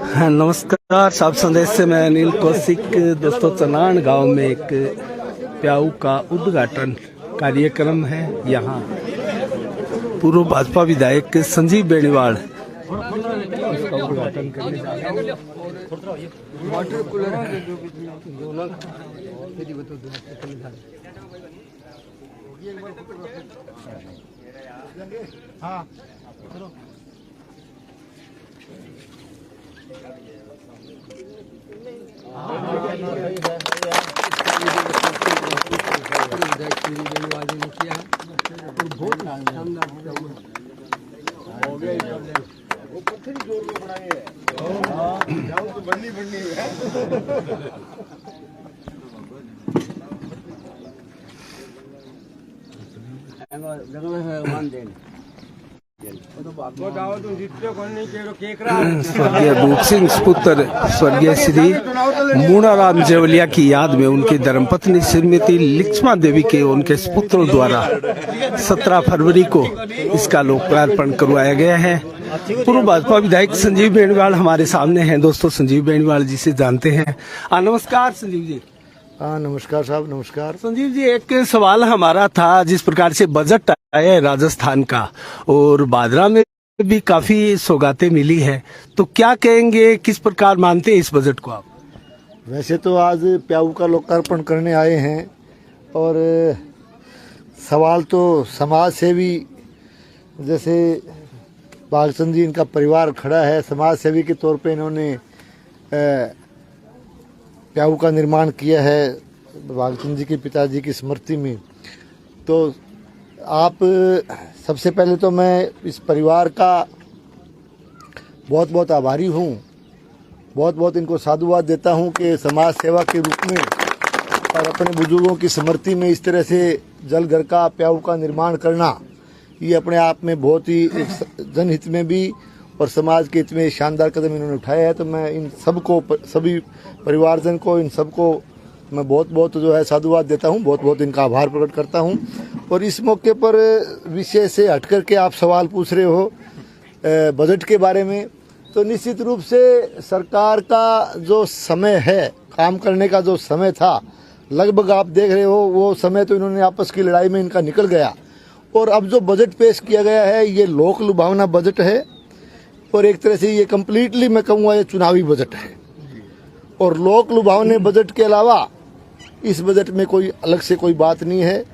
हाँ, नमस्कार। साफ संदेश से मैं अनिल कौशिक। दोस्तों, चनान गांव में एक प्याऊ का उद्घाटन कार्यक्रम है। यहाँ पूर्व भाजपा विधायक संजीव बेनीवाल इसका उद्घाटन करने जा रहे हैं। वाटर कूलर हाँ वो पत्थर ही जोर में बनाए हैं तो बननी स्वर्गीय दूत सिंह पुत्र स्वर्गीय श्री मूणाराम जेवलिया की याद में उनकी धर्मपत्नी श्रीमती लक्ष्मा देवी के उनके पुत्रों द्वारा 17 फरवरी को इसका लोकार्पण करवाया गया है। पूर्व भाजपा विधायक संजीव बेनीवाल हमारे सामने हैं। दोस्तों, संजीव बेनीवाल जी से जानते हैं। नमस्कार संजीव जी। हाँ, नमस्कार साहब, नमस्कार। संजीव जी, एक सवाल हमारा था, जिस प्रकार से बजट आया है राजस्थान का और बादरा में भी काफी सौगातें मिली है, तो क्या कहेंगे, किस प्रकार मानते हैं इस बजट को आप? वैसे तो आज प्याऊ का लोकार्पण करने आए हैं और सवाल तो समाज सेवी जैसे भागचंद जी, इनका परिवार खड़ा है, समाज सेवी के तौर पे इन्होंने प्याऊ का निर्माण किया है भागचंद जी के पिताजी की स्मृति में। तो आप सबसे पहले तो मैं इस परिवार का बहुत बहुत आभारी हूँ, बहुत बहुत इनको साधुवाद देता हूँ कि समाज सेवा के रूप में और अपने बुजुर्गों की स्मृति में इस तरह से जल घर का प्याऊ का निर्माण करना, ये अपने आप में बहुत ही जनहित में भी और समाज के हित में शानदार कदम इन्होंने उठाया है। तो मैं इन सबको, सभी परिवारजन को, इन सबको मैं बहुत बहुत जो है साधुवाद देता हूं, बहुत बहुत इनका आभार प्रकट करता हूं। और इस मौके पर विषय से हट करके आप सवाल पूछ रहे हो बजट के बारे में, तो निश्चित रूप से सरकार का जो समय है, काम करने का जो समय था, लगभग आप देख रहे हो वो समय तो इन्होंने आपस की लड़ाई में इनका निकल गया। और अब जो बजट पेश किया गया है, ये लोक लुभावना बजट है और एक तरह से ये कम्प्लीटली मैं कहूँगा ये चुनावी बजट है। और लोक लुभावने बजट के अलावा इस बजट में कोई अलग से कोई बात नहीं है।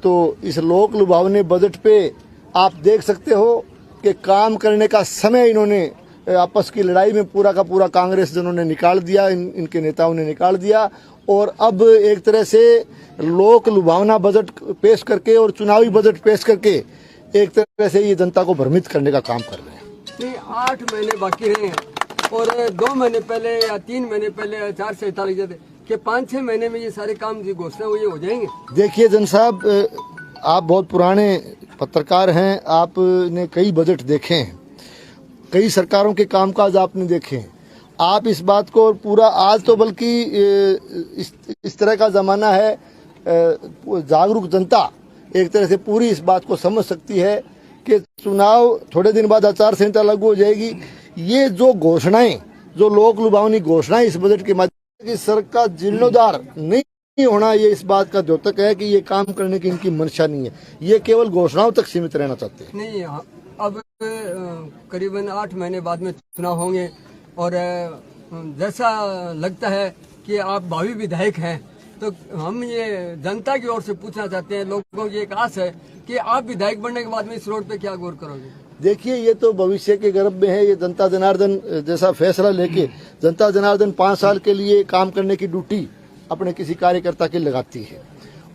तो इस लोक लुभावने बजट पे आप देख सकते हो कि काम करने का समय इन्होंने आपस की लड़ाई में पूरा का पूरा कांग्रेस जनों ने निकाल दिया, इनके नेताओं ने निकाल दिया। और अब एक तरह से लोक लुभावना बजट पेश करके और चुनावी बजट पेश करके एक तरह से ये जनता को भ्रमित करने का काम कर रहे हैं। नहीं, 8 महीने बाकी रहे हैं और 2 महीने पहले या 3 महीने पहले 4 से 48 थे कि 5-6 महीने में ये सारे काम जो घोषणा हुई हो जाएंगे। देखिए जन साहब, आप बहुत पुराने पत्रकार हैं, आपने कई बजट देखे हैं, कई सरकारों के कामकाज आपने देखे हैं। आप इस बात को पूरा, आज तो बल्कि इस तरह का जमाना है, जागरूक जनता एक तरह से पूरी इस बात को समझ सकती है कि चुनाव थोड़े दिन बाद आचार संहिता लागू हो जाएगी। ये जो घोषणाएं, जो लोक लुभावनी घोषणाएं इस बजट के माध्यम से सरकार जीर्णोद्धार नहीं होना, ये इस बात का द्योतक है कि ये काम करने की इनकी मंशा नहीं है। ये केवल घोषणाओं तक सीमित रहना चाहते हैं। नहीं, अब करीबन 8 महीने बाद में चुनाव होंगे और जैसा लगता है कि आप भावी विधायक हैं, तो हम ये जनता की ओर से पूछना चाहते हैं, लोगों की एक आस है कि आप विधायक बनने के बाद में इस रोड पे क्या गौर करोगे? देखिए, ये तो भविष्य के गर्भ में है। ये जनता जनार्दन जैसा फैसला लेके जनता जनार्दन 5 साल के लिए काम करने की ड्यूटी अपने किसी कार्यकर्ता की लगाती है।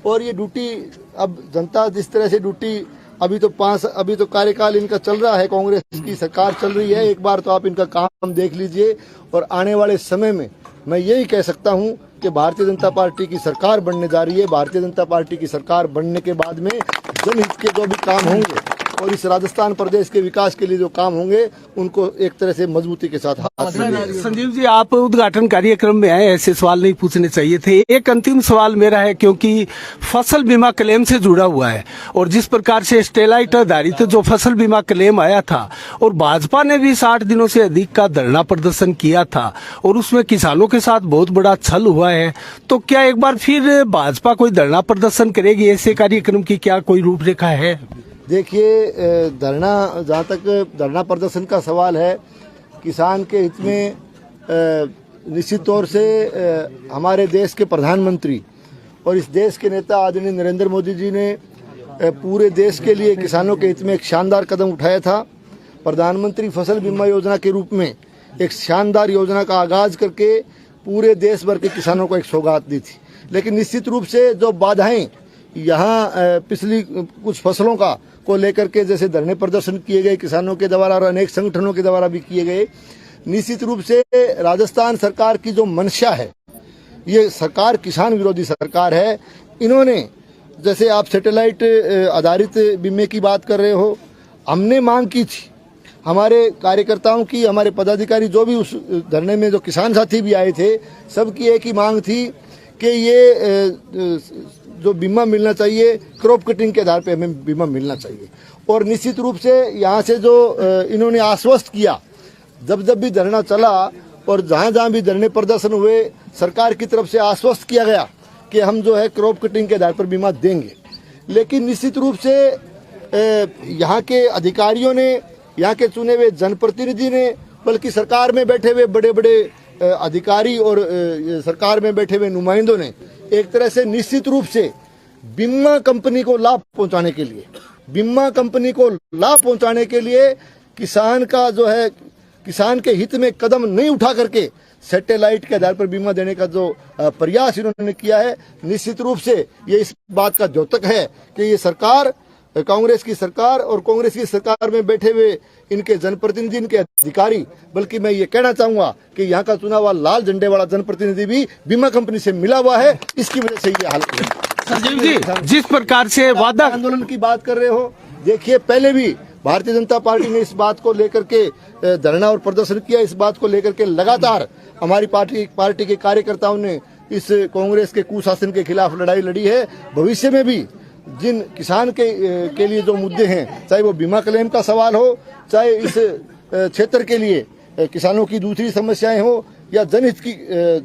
और ये ड्यूटी अब जनता जिस तरह से ड्यूटी, अभी तो कार्यकाल इनका चल रहा है, कांग्रेस की सरकार चल रही है। एक बार तो आप इनका काम देख लीजिए और आने वाले समय में मैं यही कह सकता हूं कि भारतीय जनता पार्टी की सरकार बनने जा रही है। भारतीय जनता पार्टी की सरकार बनने के बाद में जनहित के जो भी काम होंगे और इस राजस्थान प्रदेश के विकास के लिए जो काम होंगे उनको एक तरह से मजबूती के साथ हाथ में लिया। संजीव जी, आप उद्घाटन कार्यक्रम में आए, ऐसे सवाल नहीं पूछने चाहिए थे। एक अंतिम सवाल मेरा है, क्योंकि फसल बीमा क्लेम से जुड़ा हुआ है और जिस प्रकार से स्टेलाइट आधारित जो फसल बीमा क्लेम आया था और भाजपा ने भी 60 दिनों से अधिक का धरना प्रदर्शन किया था और उसमें किसानों के साथ बहुत बड़ा छल हुआ है, तो क्या एक बार फिर भाजपा कोई धरना प्रदर्शन करेगी? ऐसे कार्यक्रम की क्या कोई रूपरेखा है? देखिए, धरना, जहाँ तक धरना प्रदर्शन का सवाल है, किसान के हित में निश्चित तौर से हमारे देश के प्रधानमंत्री और इस देश के नेता आदरणीय नरेंद्र मोदी जी ने पूरे देश के लिए किसानों के हित में एक शानदार कदम उठाया था। प्रधानमंत्री फसल बीमा योजना के रूप में एक शानदार योजना का आगाज करके पूरे देश भर के किसानों को एक सौगात दी थी। लेकिन निश्चित रूप से जो बाधाएं यहाँ पिछली कुछ फसलों को लेकर के जैसे धरने प्रदर्शन किए गए किसानों के द्वारा और अनेक संगठनों के द्वारा भी किए गए, निश्चित रूप से राजस्थान सरकार की जो मंशा है, ये सरकार किसान विरोधी सरकार है। इन्होंने, जैसे आप सैटेलाइट आधारित बीमे की बात कर रहे हो, हमने मांग की थी, हमारे कार्यकर्ताओं की, हमारे पदाधिकारी जो भी उस धरने में, जो किसान साथी भी आए थे, सबकी एक ही मांग थी कि ये जो बीमा मिलना चाहिए, क्रॉप कटिंग के आधार पे हमें बीमा मिलना चाहिए। और निश्चित रूप से यहाँ से जो इन्होंने आश्वस्त किया, जब जब भी धरना चला और जहाँ जहाँ भी धरने प्रदर्शन हुए, सरकार की तरफ से आश्वस्त किया गया कि हम जो है क्रॉप कटिंग के आधार पर बीमा देंगे। लेकिन निश्चित रूप से यहाँ के अधिकारियों ने, यहाँ के चुने हुए जनप्रतिनिधि ने, बल्कि सरकार में बैठे हुए बड़े बड़े अधिकारी और सरकार में बैठे हुए नुमाइंदों ने एक तरह से निश्चित रूप से बीमा कंपनी को लाभ पहुंचाने के लिए, किसान का जो है, किसान के हित में कदम नहीं उठा करके सैटेलाइट के आधार पर बीमा देने का जो प्रयास इन्होंने किया है, निश्चित रूप से ये इस बात का द्योतक है कि ये सरकार, कांग्रेस की सरकार और कांग्रेस की सरकार में बैठे हुए इनके जनप्रतिनिधि, इनके अधिकारी, बल्कि मैं ये कहना चाहूंगा कि यहाँ का चुना हुआ लाल झंडे वाला जनप्रतिनिधि भी बीमा कंपनी से मिला हुआ है। इसकी वजह से ये हालत है। संजीव जी, जिस प्रकार से वादा आंदोलन की बात कर रहे हो, देखिए पहले भी भारतीय जनता पार्टी ने इस बात को लेकर के धरना और प्रदर्शन किया। इस बात को लेकर के लगातार हमारी पार्टी के कार्यकर्ताओं ने इस कांग्रेस के कुशासन के खिलाफ लड़ाई लड़ी है। भविष्य में भी जिन किसान के लिए जो मुद्दे हैं, चाहे वो बीमा क्लेम का सवाल हो, चाहे इस क्षेत्र के लिए किसानों की दूसरी समस्याएं हो या जनहित की,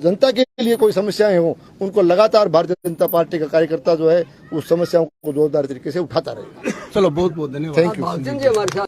जनता के लिए कोई समस्याएं हो, उनको लगातार भारतीय जनता पार्टी का कार्यकर्ता जो है उस समस्याओं को जोरदार तरीके से उठाता रहेगा। चलो, बहुत बहुत धन्यवाद। Thank you.